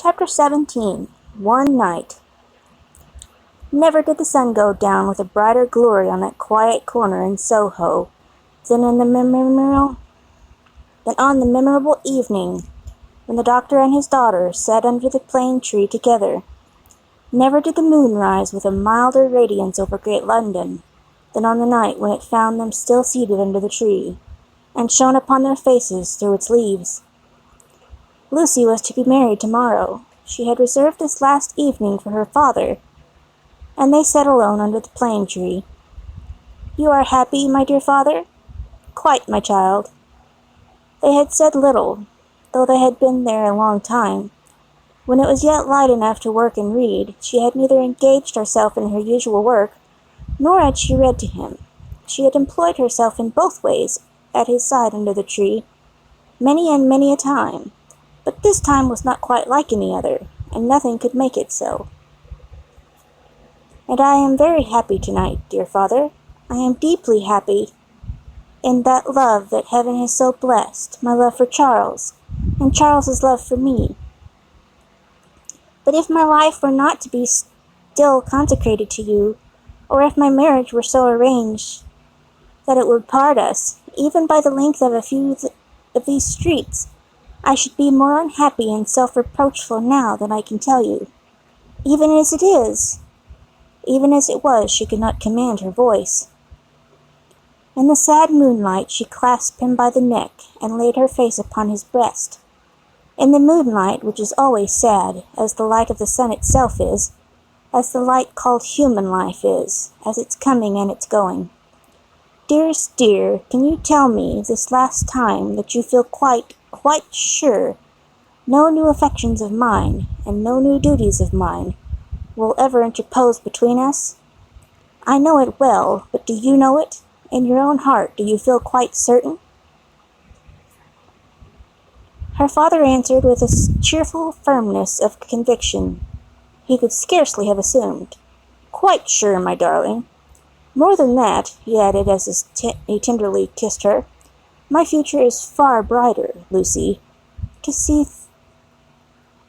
Chapter 17 One Night. Never did the sun go down with a brighter glory on that quiet corner in Soho than on the memorable evening when the doctor and his daughter sat under the plane tree together. Never did the moon rise with a milder radiance over great London than on the night when it found them still seated under the tree, and shone upon their faces through its leaves. Lucy was to be married tomorrow. She had reserved this last evening for her father, and they sat alone under the plane tree. "You are happy, my dear father?" "Quite, my child." They had said little, though they had been there a long time. When it was yet light enough to work and read, she had neither engaged herself in her usual work, nor had she read to him. She had employed herself in both ways at his side under the tree, many and many a time, but this time was not quite like any other, and nothing could make it so. "And I am very happy tonight, dear father. I am deeply happy in that love that heaven has so blessed, my love for Charles, and Charles's love for me. But if my life were not to be still consecrated to you, or if my marriage were so arranged that it would part us, even by the length of a few of these streets, I should be more unhappy and self-reproachful now than I can tell you. Even as it was, she could not command her voice. In the sad moonlight she clasped him by the neck and laid her face upon his breast. In the moonlight, which is always sad, as the light of the sun itself is, as the light called human life is, as its coming and its going. "Dearest dear, can you tell me this last time that you feel quite sure no new affections of mine, and no new duties of mine, will ever interpose between us? I know it well, but do you know it? In your own heart, do you feel quite certain?" Her father answered with a cheerful firmness of conviction he could scarcely have assumed. "Quite sure, my darling. More than that," he added as he tenderly kissed her, "my future is far brighter, Lucy, to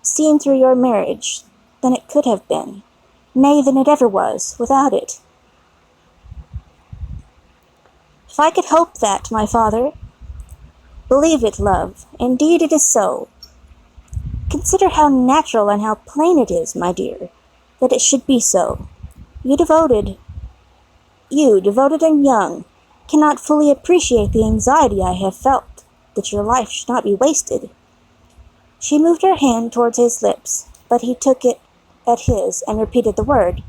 seen through your marriage than it could have been, nay, than it ever was, without it. If I could hope that, my father." "Believe it, love. Indeed it is so. Consider how natural and how plain it is, my dear, that it should be so. You, devoted and young, cannot fully appreciate the anxiety I have felt that your life should not be wasted." She moved her hand towards his lips, but he took it at his and repeated the word.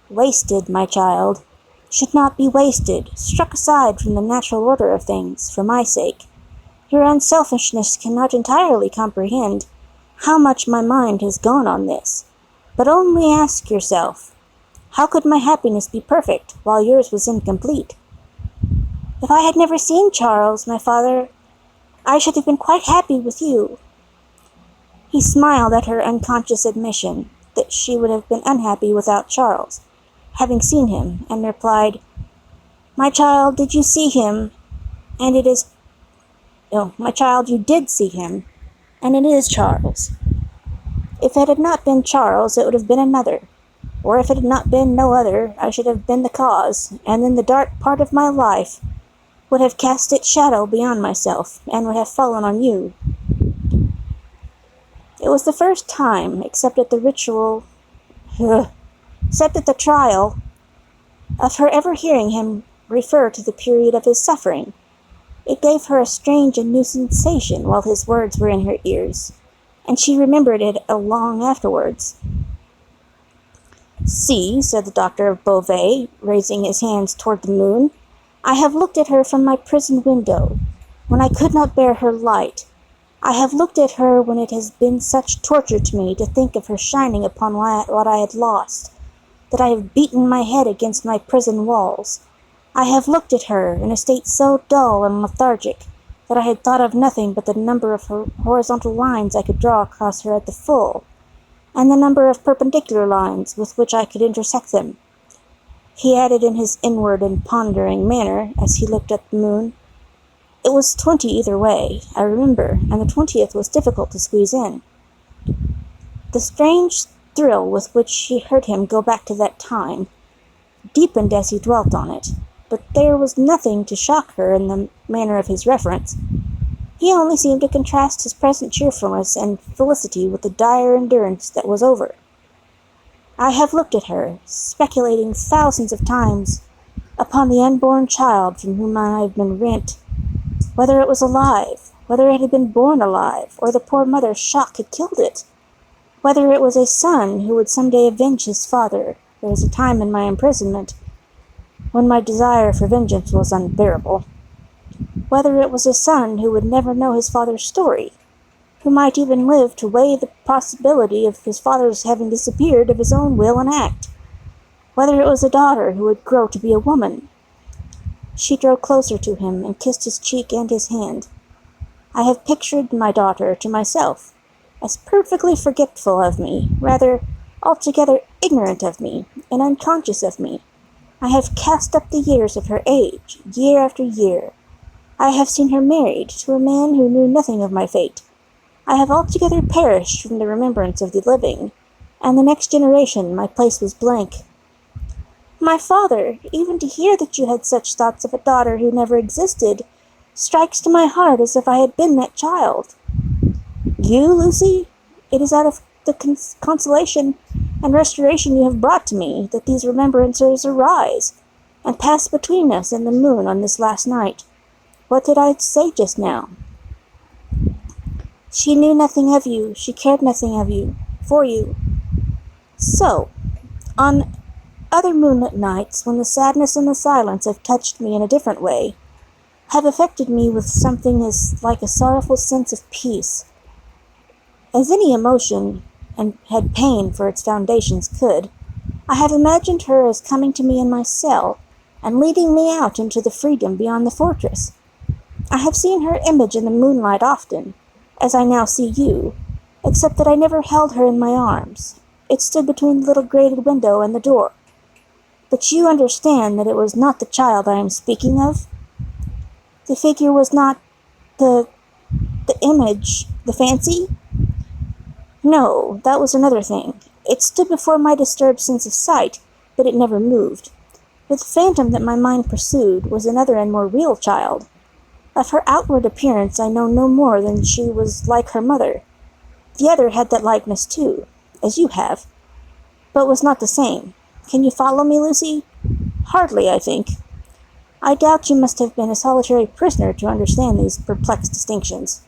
"Wasted, my child. Should not be wasted, struck aside from the natural order of things, for my sake. Your unselfishness cannot entirely comprehend how much my mind has gone on this, but only ask yourself, how could my happiness be perfect while yours was incomplete? If I had never seen Charles, my father, I should have been quite happy with you." He smiled at her unconscious admission that she would have been unhappy without Charles, having seen him, and replied, "My child, did you see him? And it is... Oh, my child, you did see him, and it is Charles. If it had not been Charles, it would have been another, or if it had not been no other, I should have been the cause, and then the dark part of my life would have cast its shadow beyond myself, and would have fallen on you." It was the first time, except at the trial, of her ever hearing him refer to the period of his suffering. It gave her a strange and new sensation while his words were in her ears, and she remembered it long afterwards. "See," said the doctor of Beauvais, raising his hands toward the moon, "I have looked at her from my prison window, when I could not bear her light. I have looked at her when it has been such torture to me to think of her shining upon what I had lost, that I have beaten my head against my prison walls. I have looked at her in a state so dull and lethargic that I had thought of nothing but the number of horizontal lines I could draw across her at the full, and the number of perpendicular lines with which I could intersect them," he added in his inward and pondering manner as he looked at the moon. "It was 20 either way, I remember, and the 20th was difficult to squeeze in." The strange thrill with which she heard him go back to that time deepened as he dwelt on it, but there was nothing to shock her in the manner of his reference. He only seemed to contrast his present cheerfulness and felicity with the dire endurance that was over. I have looked at her, speculating thousands of times upon the unborn child from whom I have been rent, whether it was alive, whether it had been born alive, or the poor mother's shock had killed it, whether it was a son who would some day avenge his father. There was a time in my imprisonment when my desire for vengeance was unbearable. Whether it was a son who would never know his father's story, who might even live to weigh the possibility of his father's having disappeared of his own will and act. Whether it was a daughter who would grow to be a woman. She drew closer to him and kissed his cheek and his hand. I have pictured my daughter to myself as perfectly forgetful of me, rather altogether ignorant of me, and unconscious of me. I have cast up the years of her age, year after year. I have seen her married to a man who knew nothing of my fate. I have altogether perished from the remembrance of the living, and the next generation my place was blank. My father, even to hear that you had such thoughts of a daughter who never existed, strikes to my heart as if I had been that child. You, Lucy? It is out of the consolation and restoration you have brought to me that these remembrances arise, and pass between us and the moon on this last night. What did I say just now? She knew nothing of you, she cared nothing of you, for you. So, on other moonlit nights, when the sadness and the silence have touched me in a different way, have affected me with something as like a sorrowful sense of peace, as any emotion and had pain for its foundations could, I have imagined her as coming to me in my cell and leading me out into the freedom beyond the fortress. I have seen her image in the moonlight often, as I now see you, except that I never held her in my arms. It stood between the little grated window and the door. But you understand that it was not the child I am speaking of? The figure was not the image, the fancy? No, that was another thing. It stood before my disturbed sense of sight, but it never moved. But the phantom that my mind pursued was another and more real child. Of her outward appearance I know no more than she was like her mother. The other had that likeness too, as you have, but was not the same. Can you follow me, Lucy? Hardly, I think. I doubt you must have been a solitary prisoner to understand these perplexed distinctions.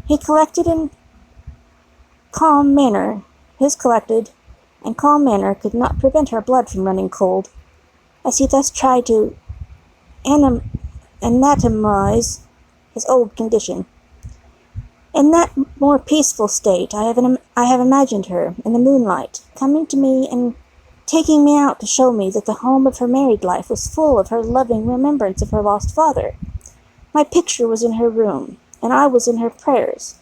He collected in calm manner. His collected and calm manner could not prevent her blood from running cold, as he thus tried to anatomize his old condition. In that more peaceful state, I have imagined her, in the moonlight, coming to me and taking me out to show me that the home of her married life was full of her loving remembrance of her lost father. My picture was in her room, and I was in her prayers.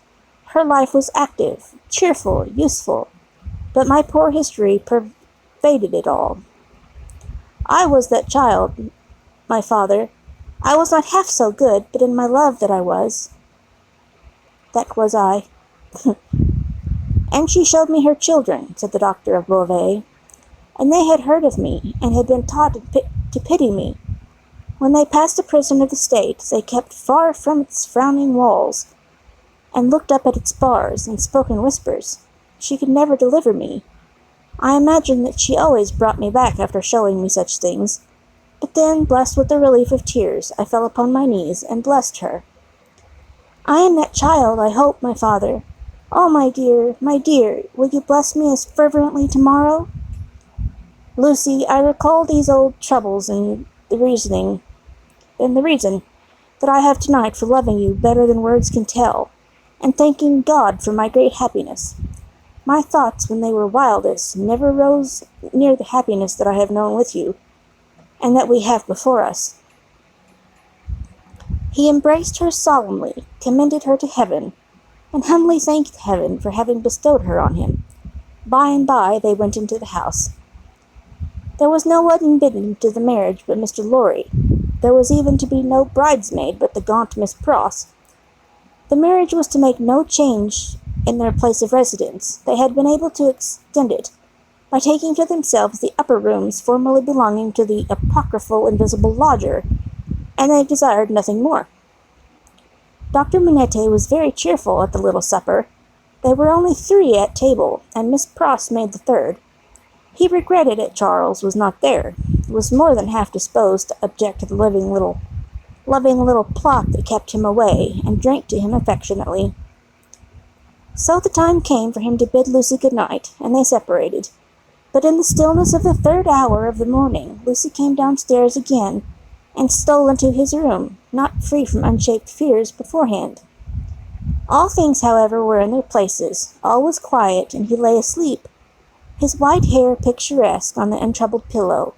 Her life was active, cheerful, useful, but my poor history pervaded it all. I was that child, my father. I was not half so good, but in my love that was I. And she showed me her children, said the doctor of Beauvais, and they had heard of me, and had been taught to pity me. When they passed a prison of the state, they kept far from its frowning walls, and looked up at its bars, and spoke in whispers. She could never deliver me. I imagine that she always brought me back after showing me such things. But then, blessed with the relief of tears, I fell upon my knees and blessed her. I am that child, I hope, my father. Oh, my dear, will you bless me as fervently tomorrow? Lucy, I recall these old troubles and the reason that I have tonight for loving you better than words can tell, and thanking God for my great happiness. My thoughts, when they were wildest, never rose near the happiness that I have known with you, and that we have before us. He embraced her solemnly, commended her to heaven, and humbly thanked heaven for having bestowed her on him. By and by they went into the house. There was no one bidden to the marriage but Mr. Lorry. There was even to be no bridesmaid but the gaunt Miss Pross. The marriage was to make no change in their place of residence, they had been able to extend it by taking to themselves the upper rooms formerly belonging to the apocryphal invisible lodger, and they desired nothing more. Dr. Manette was very cheerful at the little supper. There were only 3 at table, and Miss Pross made the 3rd. He regretted that Charles was not there, was more than half disposed to object to the loving little plot that kept him away, and drank to him affectionately. So the time came for him to bid Lucy good night, and they separated. But in the stillness of the 3rd hour of the morning, Lucy came downstairs again, and stole into his room, not free from unshaped fears beforehand. All things, however, were in their places. All was quiet, and he lay asleep, his white hair picturesque on the untroubled pillow,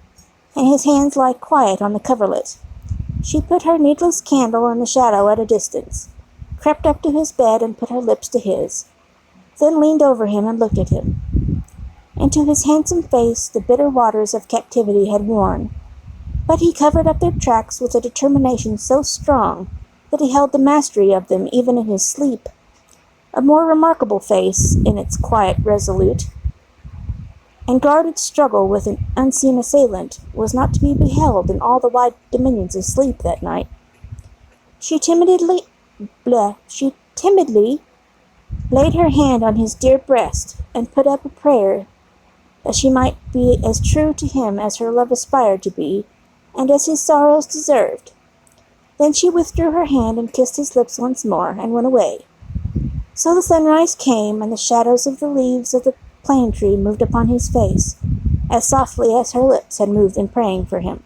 and his hands lie quiet on the coverlet. She put her needless candle in the shadow at a distance, crept up to his bed and put her lips to his, then leaned over him and looked at him. Into his handsome face the bitter waters of captivity had worn, but he covered up their tracks with a determination so strong that he held the mastery of them even in his sleep. A more remarkable face, in its quiet resolute and guarded struggle with an unseen assailant, was not to be beheld in all the wide dominions of sleep that night. She timidly laid her hand on his dear breast, and put up a prayer that she might be as true to him as her love aspired to be, and as his sorrows deserved. Then she withdrew her hand and kissed his lips once more, and went away. So the sunrise came, and the shadows of the leaves of the plane tree moved upon his face, as softly as her lips had moved in praying for him.